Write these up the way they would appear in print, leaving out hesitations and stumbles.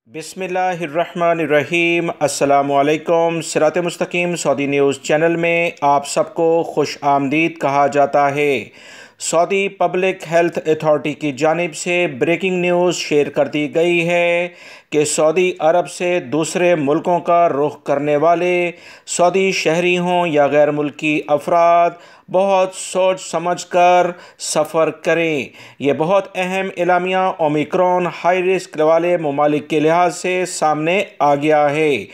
बिस्मिल्लाहिर्रहमानिर्रहीम। अस्सलामुअलैकुम। सिरात मुस्तकीम सऊदी न्यूज़ चैनल में आप सबको खुश आमदीद कहा जाता है। सऊदी पब्लिक हेल्थ अथॉरिटी की जानिब से ब्रेकिंग न्यूज़ शेयर कर दी गई है कि सऊदी अरब से दूसरे मुल्कों का रुख करने वाले सऊदी शहरी हों या गैर मुल्की अफराद बहुत सोच समझ कर सफ़र करें। ये बहुत अहम एलामिया ओमिक्रॉन हाई रिस्क वाले ममालिक के लिहाज से सामने आ गया है।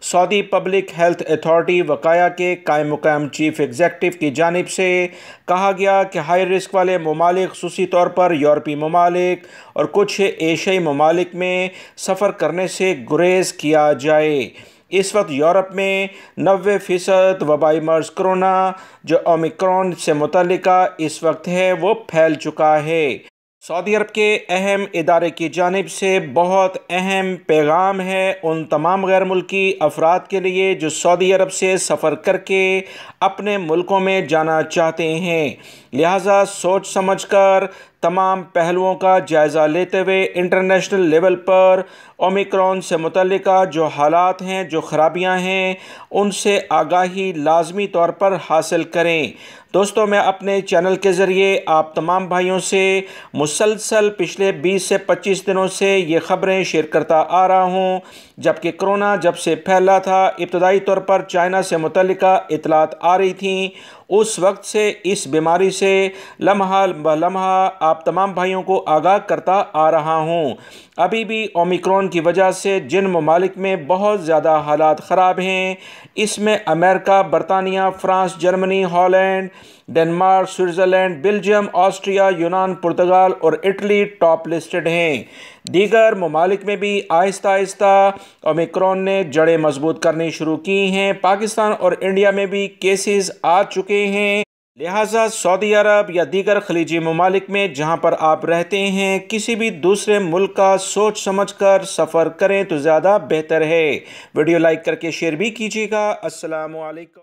सऊदी पब्लिक हेल्थ अथॉरिटी वकाया के कायम मुकाम चीफ एग्जेक्टिव की जानिब से कहा गया कि हाई रिस्क वाले ममालिक खुसूसी तौर पर यूरोपीय ममालिक और कुछ एशियाई ममालिक में सफ़र करने से गुरेज किया जाए। इस वक्त यूरोप में 90% वबाई मर्ज कोरोना जो ओमिक्रॉन से मुतल्लिका इस वक्त है वो फैल चुका है। सऊदी अरब के अहम इदारे की जानिब से बहुत अहम पैगाम है उन तमाम गैर मुल्की अफराद के लिए जो सऊदी अरब से सफ़र करके अपने मुल्कों में जाना चाहते हैं। लिहाजा सोच समझ कर तमाम पहलुओं का जायज़ा लेते हुए इंटरनेशनल लेवल पर ओमिक्रॉन से मुतल्लिका जो हालात हैं, जो ख़राबियाँ हैं, उनसे आगाही लाजमी तौर पर हासिल करें। दोस्तों, मैं अपने चैनल के ज़रिए आप तमाम भाइयों से मुसलसल पिछले 20 से 25 दिनों से ये ख़बरें शेयर करता आ रहा हूँ। जबकि कोरोना जब से फैला था, इब्तदाई तौर पर चाइना से मुतल्लिका इतलात आ रही थी, उस वक्त से इस बीमारी से लम्हा ब लम्हा आप तमाम भाइयों को आगाह करता आ रहा हूँ। अभी भी ओमिक्रॉन की वजह से जिन ममालिक में बहुत ज़्यादा हालात ख़राब हैं, इसमें अमेरिका, बरतानिया, France, Germany, Holland, Denmark, Switzerland, Belgium, Austria, यूनान, पुर्तगाल और इटली टॉप लिस्टेड हैं। दीगर ममालिक में भी आहिस्ता आहिस्ता ओमिक्रॉन ने जड़ें मजबूत करनी शुरू की हैं। पाकिस्तान और इंडिया में भी केसेस आ चुके हैं। लिहाजा सऊदी अरब या दीगर खलीजी ममालिक में जहां पर आप रहते हैं, किसी भी दूसरे मुल्क का सोच समझ कर सफ़र करें तो ज़्यादा बेहतर है। वीडियो लाइक करके शेयर भी कीजिएगा। अस्सलामु अलैकुम।